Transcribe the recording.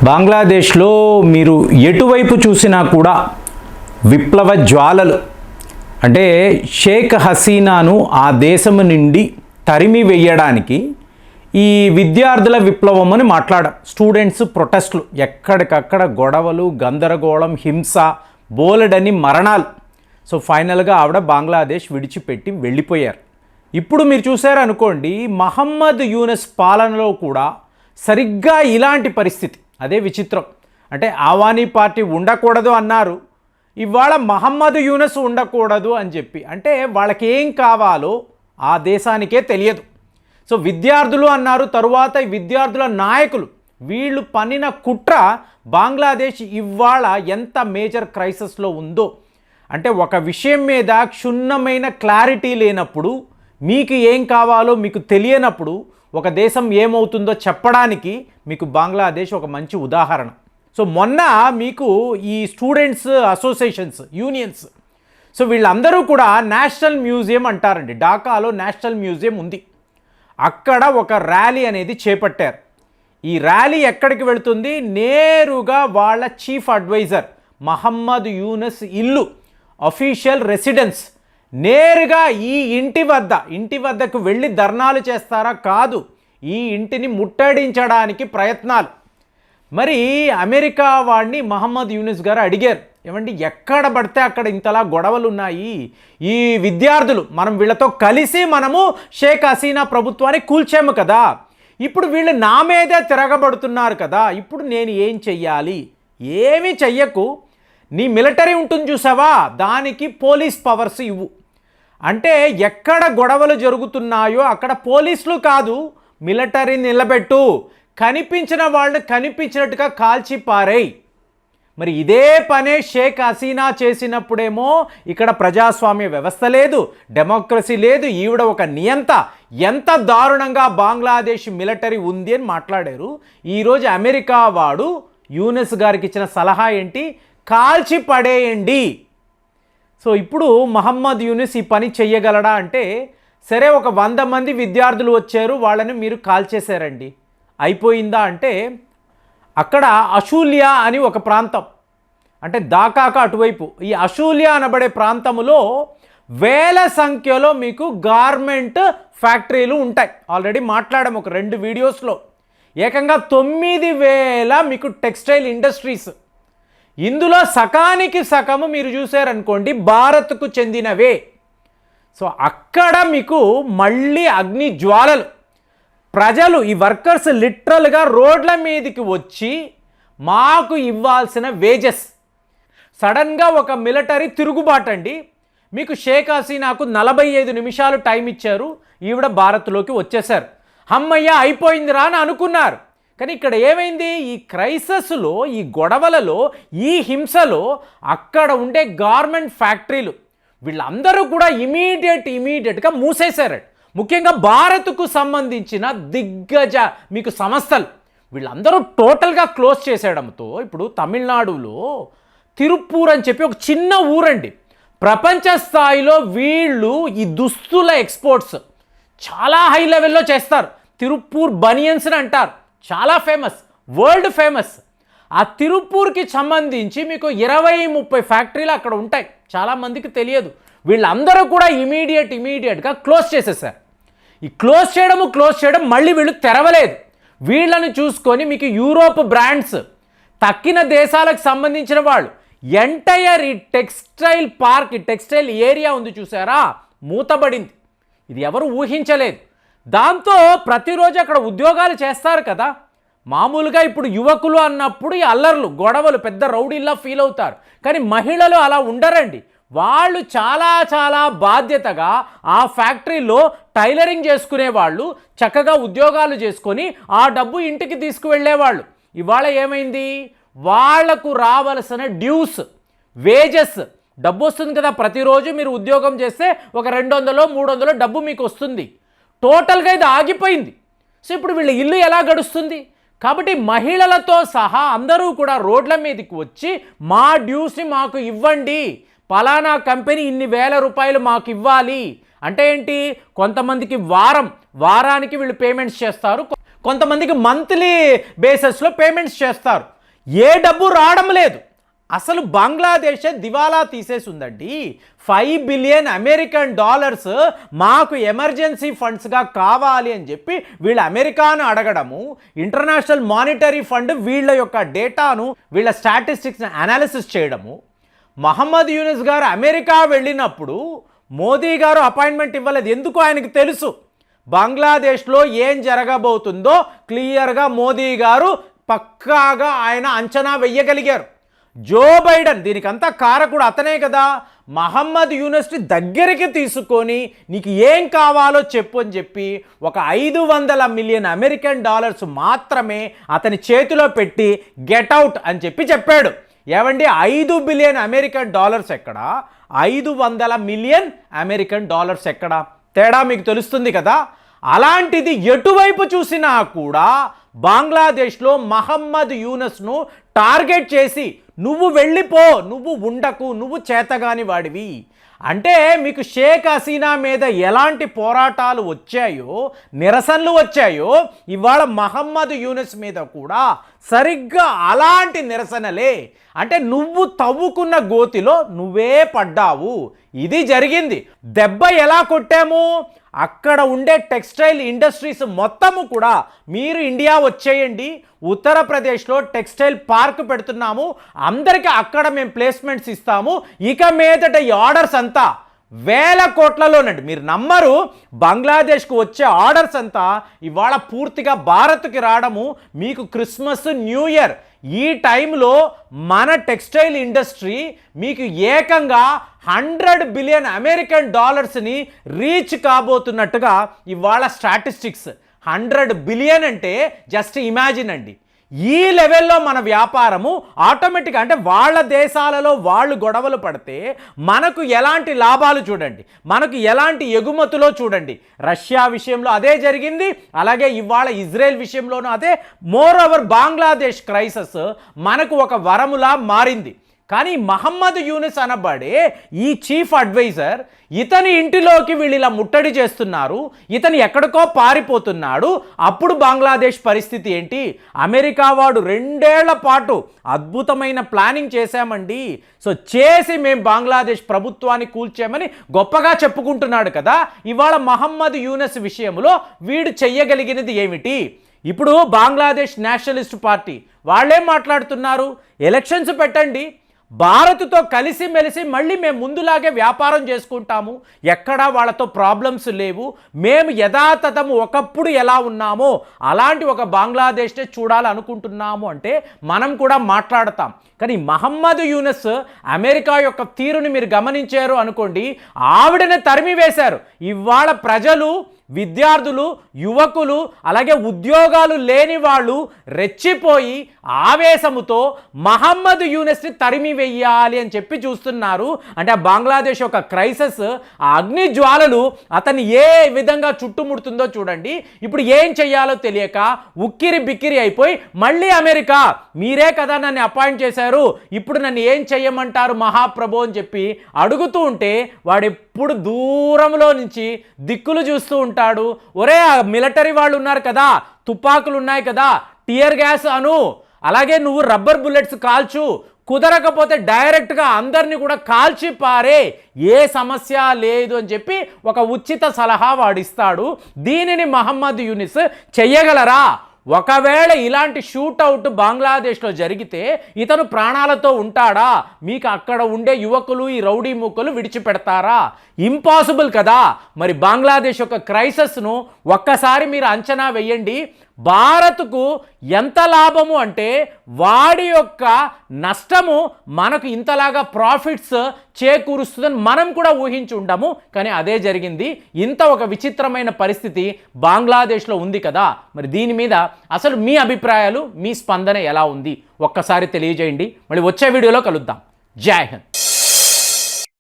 బంగ్లాదేశ్లో మీరు ఎటువైపు చూసినా కూడా విప్లవ జ్వాలలు. అంటే షేక్ హసీనాను ఆ దేశం నుండి తరిమి వేయడానికి ఈ విద్యార్థుల విప్లవం అని స్టూడెంట్స్ ప్రొటెస్టులు, ఎక్కడికక్కడ గొడవలు, గందరగోళం, హింస, బోలెడని మరణాలు. సో ఫైనల్గా ఆవిడ బంగ్లాదేశ్ విడిచిపెట్టి వెళ్ళిపోయారు. ఇప్పుడు మీరు చూసారనుకోండి, మహమ్మద్ యూనస్ పాలనలో కూడా సరిగ్గా ఇలాంటి పరిస్థితి. అదే విచిత్రం. అంటే ఆవానీ పార్టీ ఉండకూడదు అన్నారు, ఇవాళ మహమ్మద్ యూనస్ ఉండకూడదు అని చెప్పి. అంటే వాళ్ళకి ఏం కావాలో ఆ దేశానికే తెలియదు. సో విద్యార్థులు అన్నారు, తరువాత ఈ విద్యార్థుల నాయకులు వీళ్ళు పన్నిన కుట్ర బంగ్లాదేశ్ ఇవాళ ఎంత మేజర్ క్రైసిస్లో ఉందో. అంటే ఒక విషయం మీద క్షుణ్ణమైన క్లారిటీ లేనప్పుడు, మీకు ఏం కావాలో మీకు తెలియనప్పుడు ఒక దేశం ఏమవుతుందో చెప్పడానికి మీకు బంగ్లాదేశ్ ఒక మంచి ఉదాహరణ. సో మొన్న మీకు ఈ స్టూడెంట్స్ అసోసియేషన్స్, యూనియన్స్, సో వీళ్ళందరూ కూడా నేషనల్ మ్యూజియం అంటారండి. ఢాకాలో నేషనల్ మ్యూజియం ఉంది. అక్కడ ఒక ర్యాలీ అనేది చేపట్టారు. ఈ ర్యాలీ ఎక్కడికి వెళుతుంది? నేరుగా వాళ్ళ చీఫ్ అడ్వైజర్ మహమ్మద్ యూనస్ ఇల్లు, అఫీషియల్ రెసిడెన్స్, నేరుగా ఈ ఇంటి వద్దకు వెళ్ళి ధర్నాలు చేస్తారా? కాదు, ఈ ఇంటిని ముట్టడించడానికి ప్రయత్నాలు. మరి అమెరికా వాడిని మహమ్మద్ యూనస్ గారు అడిగారు, ఏమండి ఎక్కడ పడితే అక్కడ ఇంతలా గొడవలు ఉన్నాయి, ఈ విద్యార్థులు మనం వీళ్ళతో కలిసి మనము షేక్ హసీనా ప్రభుత్వాన్ని కూల్చాము కదా, ఇప్పుడు వీళ్ళు నా మీదే తిరగబడుతున్నారు కదా, ఇప్పుడు నేను ఏం చెయ్యాలి? ఏమీ చెయ్యకు, నీ మిలిటరీ ఉంటుంది చూసావా, దానికి పోలీస్ పవర్స్ ఇవ్వు. అంటే ఎక్కడ గొడవలు జరుగుతున్నాయో అక్కడ పోలీసులు కాదు, మిలిటరీ నిలబెట్టు, కనిపించిన వాళ్ళని కనిపించినట్టుగా కాల్చి పారేయ్. మరి ఇదే పనే షేక్ హసీనా చేసినప్పుడేమో ఇక్కడ ప్రజాస్వామ్య వ్యవస్థ లేదు, డెమోక్రసీ లేదు, ఈవిడ ఒక నియంత, ఎంత దారుణంగా బంగ్లాదేశ్ మిలిటరీ ఉంది అని మాట్లాడారు. ఈరోజు అమెరికా వాడు యూనస్ గారికి ఇచ్చిన సలహా ఏంటి? కాల్చి పడేయండి. సో ఇప్పుడు మహమ్మద్ యూనస్ ఈ పని చెయ్యగలడా అంటే, సరే ఒక 100 మంది విద్యార్థులు వచ్చారు, వాళ్ళని మీరు కాల్చేశారండి, అయిపోయిందా అంటే, అక్కడ అషూలియా అని ఒక ప్రాంతం, అంటే ఢాకాకు అటువైపు ఈ అషూలియా అనబడే ప్రాంతంలో వేల సంఖ్యలో మీకు గార్మెంట్ ఫ్యాక్టరీలు ఉంటాయి. ఆల్రెడీ మాట్లాడాము ఒక 2 వీడియోస్లో. ఏకంగా 9,000 మీకు టెక్స్టైల్ ఇండస్ట్రీస్. ఇందులో సకానికి సగము మీరు చూసారనుకోండి భారత్కు చెందినవే. సో అక్కడ మీకు మళ్ళీ అగ్ని జ్వాలలు. ప్రజలు, ఈ వర్కర్స్ లిటరల్గా రోడ్ల మీదకి వచ్చి మాకు ఇవ్వాల్సిన వేజెస్. సడన్గా ఒక మిలిటరీ తిరుగుబాటు అండి. మీకు షేక్ హసీనాకు 45 నిమిషాలు టైం ఇచ్చారు, ఈవిడ భారత్లోకి వచ్చేశారు. అమ్మయ్య అయిపోయిందిరా అని అనుకున్నారు. కానీ ఇక్కడ ఏమైంది? ఈ క్రైసిస్లో, ఈ గొడవలలో, ఈ హింసలో అక్కడ ఉండే గార్మెంట్ ఫ్యాక్టరీలు వీళ్ళందరూ కూడా ఇమీడియట్గా మూసేశారట. ముఖ్యంగా భారత్కు సంబంధించిన దిగ్గజ మీకు సంస్థలు వీళ్ళందరూ టోటల్గా క్లోజ్ చేసేయడంతో ఇప్పుడు తమిళనాడులో తిరుప్పూర్ అని చెప్పి ఒక చిన్న ఊరండి, ప్రపంచ స్థాయిలో వీళ్ళు ఈ దుస్తుల ఎక్స్పోర్ట్స్ చాలా హై లెవెల్లో చేస్తారు. తిరుప్పూర్ బనియన్స్ అని అంటారు, చాలా ఫేమస్, వరల్డ్ ఫేమస్. ఆ తిరుప్పూర్కి సంబంధించి మీకు 20-30 ఫ్యాక్టరీలు అక్కడ ఉంటాయి, చాలామందికి తెలియదు. వీళ్ళందరూ కూడా ఇమీడియట్గా క్లోజ్ చేసేసారు. ఈ క్లోజ్ చేయడం మళ్ళీ వీళ్ళు తెరవలేదు. వీళ్ళని చూసుకొని మీకు యూరోప్ బ్రాండ్స్, తక్కిన దేశాలకు సంబంధించిన వాళ్ళు ఎంటైర్ ఈ టెక్స్టైల్ పార్క్, ఈ టెక్స్టైల్ ఏరియా ఉంది చూసారా, మూతబడింది. ఇది ఎవరు ఊహించలేదు. దాంతో ప్రతిరోజు అక్కడ ఉద్యోగాలు చేస్తారు కదా, మామూలుగా ఇప్పుడు యువకులు అన్నప్పుడు ఈ అల్లర్లు, గొడవలు పెద్ద రౌడీల్లా ఫీల్ అవుతారు. కానీ మహిళలు అలా ఉండరండి. వాళ్ళు చాలా బాధ్యతగా ఆ ఫ్యాక్టరీలో టైలరింగ్ చేసుకునేవాళ్ళు, చక్కగా ఉద్యోగాలు చేసుకొని ఆ డబ్బు ఇంటికి తీసుకువెళ్ళేవాళ్ళు. ఇవాళ ఏమైంది? వాళ్లకు రావలసిన డ్యూస్, వేజెస్, డబ్బు వస్తుంది కదా, ప్రతిరోజు మీరు ఉద్యోగం చేస్తే ఒక 200-300 డబ్బు మీకు వస్తుంది. టోటల్గా ఇది ఆగిపోయింది. సో ఇప్పుడు వీళ్ళ ఇల్లు ఎలా గడుస్తుంది? కాబట్టి మహిళలతో సహా అందరూ కూడా రోడ్ల మీదకి వచ్చి మా డ్యూస్ని మాకు ఇవ్వండి, పలానా కంపెనీ ఇన్ని వేల రూపాయలు మాకు ఇవ్వాలి అంటే ఏంటి? కొంతమందికి వారానికి వీళ్ళు పేమెంట్స్ చేస్తారు, కొంతమందికి మంత్లీ బేసిస్లో పేమెంట్స్ చేస్తారు. ఏ డబ్బు రావడం లేదు. అసలు బంగ్లాదేశ్ దివాలా తీసేసి ఉందండి. 5 బిలియన్ అమెరికన్ డాలర్స్ మాకు ఎమర్జెన్సీ ఫండ్స్గా కావాలి అని చెప్పి వీళ్ళ అమెరికాను అడగడము, ఇంటర్నేషనల్ మానిటరీ ఫండ్ వీళ్ళ యొక్క డేటాను వీళ్ళ స్టాటిస్టిక్స్ని అనాలిసిస్ చేయడము. మహమ్మద్ యూనిస్ గారు అమెరికా వెళ్ళినప్పుడు మోదీ గారు అపాయింట్మెంట్ ఇవ్వలేదు. ఎందుకు? ఆయనకు తెలుసు బంగ్లాదేశ్లో ఏం జరగబోతుందో క్లియర్గా మోదీ గారు పక్కాగా ఆయన అంచనా వెయ్యగలిగారు. జో బైడెన్ దీనికంతా కారకుడు అతనే కదా. మహమ్మద్ యూనిస్ని దగ్గరికి తీసుకొని నీకు ఏం కావాలో చెప్పు అని చెప్పి ఒక 500 మిలియన్ అమెరికన్ డాలర్స్ మాత్రమే అతని చేతిలో పెట్టి గెట్ అవుట్ అని చెప్పాడు. ఏమండి, 5 బిలియన్ అమెరికన్ డాలర్స్ ఎక్కడ, 500 మిలియన్ అమెరికన్ డాలర్స్ ఎక్కడ? తేడా మీకు తెలుస్తుంది కదా. అలాంటిది ఎటువైపు చూసినా కూడా బంగ్లాదేశ్లో మహమ్మద్ యూనస్ను టార్గెట్ చేసి నువ్వు వెళ్ళిపో, నువ్వు ఉండకు, నువ్వు చేతగాని వాడివి అంటే మీకు షేక్ హసీనా మీద ఎలాంటి పోరాటాలు వచ్చాయో, నిరసనలు వచ్చాయో, ఇవాళ మహమ్మద్ యూనస్ మీద కూడా సరిగ్గా అలాంటి నిరసనలే. అంటే నువ్వు తవ్వుకున్న గోతిలో నువ్వే పడ్డావు. ఇది జరిగింది. దెబ్బ ఎలా కొట్టాము? అక్కడ ఉండే టెక్స్టైల్ ఇండస్ట్రీస్ మొత్తము కూడా మీరు ఇండియా వచ్చేయండి, ఉత్తరప్రదేశ్లో టెక్స్టైల్ పార్క్ పెడుతున్నాము, అందరికీ అక్కడ మేము ప్లేస్మెంట్స్ ఇస్తాము, ఇక మీదట ఈ ఆర్డర్స్ అంతా వేల కోట్లలోనండి. మీరు నమ్మరు, బంగ్లాదేశ్కు వచ్చే ఆర్డర్స్ అంతా ఇవాళ పూర్తిగా భారత్కి రావడము. మీకు క్రిస్మస్, న్యూ ఇయర్ ఈ టైంలో మన టెక్స్టైల్ ఇండస్ట్రీ మీకు ఏకంగా 100 బిలియన్ అమెరికన్ డాలర్స్ని రీచ్ కాబోతున్నట్టుగా ఇవాళ స్టాటిస్టిక్స్. 100 బిలియన్ అంటే జస్ట్ ఇమాజిన్ అండి. ఈ లెవెల్లో మన వ్యాపారము ఆటోమేటిక్గా, అంటే వాళ్ళ దేశాలలో వాళ్ళు గొడవలు పడితే మనకు ఎలాంటి లాభాలు చూడండి, మనకు ఎలాంటి ఎగుమతులో చూడండి. రష్యా విషయంలో అదే జరిగింది, అలాగే ఇవాళ ఇజ్రాయెల్ విషయంలోనూ అదే. మోర్ ఓవర్ బంగ్లాదేశ్ క్రైసిస్ మనకు ఒక వరములా మారింది. కానీ మహమ్మద్ యూనిస్ అనబడే ఈ చీఫ్ అడ్వైజర్, ఇతని ఇంటిలోకి వీళ్ళు ఇలా ముట్టడి చేస్తున్నారు, ఇతను ఎక్కడికో పారిపోతున్నాడు. అప్పుడు బంగ్లాదేశ్ పరిస్థితి ఏంటి? అమెరికా వాడు 2 ఏళ్ల పాటు అద్భుతమైన ప్లానింగ్ చేశామండి, సో చేసి మేము బంగ్లాదేశ్ ప్రభుత్వాన్ని కూల్చామని గొప్పగా చెప్పుకుంటున్నాడు కదా. ఇవాళ మహమ్మద్ యూనిస్ విషయంలో వీడు చెయ్యగలిగినది ఏమిటి? ఇప్పుడు బంగ్లాదేశ్ నేషనలిస్ట్ పార్టీ వాళ్ళేం మాట్లాడుతున్నారు? ఎలక్షన్స్ పెట్టండి, భారత్తో కలిసిమెలిసి మళ్ళీ మేము ముందులాగే వ్యాపారం చేసుకుంటాము, ఎక్కడా వాళ్ళతో ప్రాబ్లమ్స్ లేవు, మేము యథాతథము ఒకప్పుడు ఎలా ఉన్నామో అలాంటి ఒక బంగ్లాదేశ్నే చూడాలనుకుంటున్నాము అంటే మనం కూడా మాట్లాడతాం. కానీ మహమ్మద్ యూనస్ అమెరికా యొక్క తీరుని మీరు గమనించారు అనుకోండి, ఆవిడనే తరిమివేశారు. ఇవాళ ప్రజలు, విద్యార్థులు, యువకులు, అలాగే ఉద్యోగాలు లేని వాళ్ళు రెచ్చిపోయి ఆవేశముతో మహమ్మద్ యూనస్ని తరిమి వెయ్యాలి అని చెప్పి చూస్తున్నారు. అంటే బంగ్లాదేశ్ యొక్క క్రైసిస్, ఆ అగ్ని జ్వాలలు అతన్ని ఏ విధంగా చుట్టుముడుతుందో చూడండి. ఇప్పుడు ఏం చెయ్యాలో తెలియక ఉక్కిరి బిక్కిరి అయిపోయి మళ్ళీ అమెరికా, మీరే కదా నన్ను అపాయింట్ చేశారు, ఇప్పుడు నన్ను ఏం చెయ్యమంటారు మహాప్రభు అని చెప్పి అడుగుతూ ఉంటే వాడు ఎప్పుడు దూరంలో నుంచి దిక్కులు చూస్తూ ఉంటాడు. ఒరే, మిలిటరీ వాళ్ళు ఉన్నారు కదా, తుపాకులు ఉన్నాయి కదా, టియర్ గ్యాస్ అను, అలాగే నువ్వు రబ్బర్ బుల్లెట్స్ కాల్చు, కుదరకపోతే డైరెక్ట్గా అందరినీ కూడా కాల్చి పారే, ఏ సమస్య లేదు అని చెప్పి ఒక ఉచిత సలహా వాడిస్తాడు. దీనిని మహమ్మద్ యూనిస్ చెయ్యగలరా? ఒకవేళ ఇలాంటి షూట్అవుట్ బంగ్లాదేశ్లో జరిగితే ఇతను ప్రాణాలతో ఉంటాడా? మీకు అక్కడ ఉండే యువకులు, ఈ రౌడీ మూకలు విడిచిపెడతారా? ఇంపాసిబుల్ కదా. మరి బంగ్లాదేశ్ యొక్క క్రైసిస్ను ఒక్కసారి మీరు అంచనా వేయండి. భారత్కు ఎంత లాభము అంటే వాడి యొక్క నష్టము మనకు ఇంతలాగా ప్రాఫిట్స్ చేకూరుస్తుందని మనం కూడా ఊహించి ఉండము. కానీ అదే జరిగింది. ఇంత ఒక విచిత్రమైన పరిస్థితి బంగ్లాదేశ్లో ఉంది కదా. మరి దీని మీద అసలు మీ అభిప్రాయాలు, మీ స్పందన ఎలా ఉంది? ఒక్కసారి తెలియజేయండి. మళ్ళీ వచ్చే వీడియోలో కలుద్దాం. జై హింద్.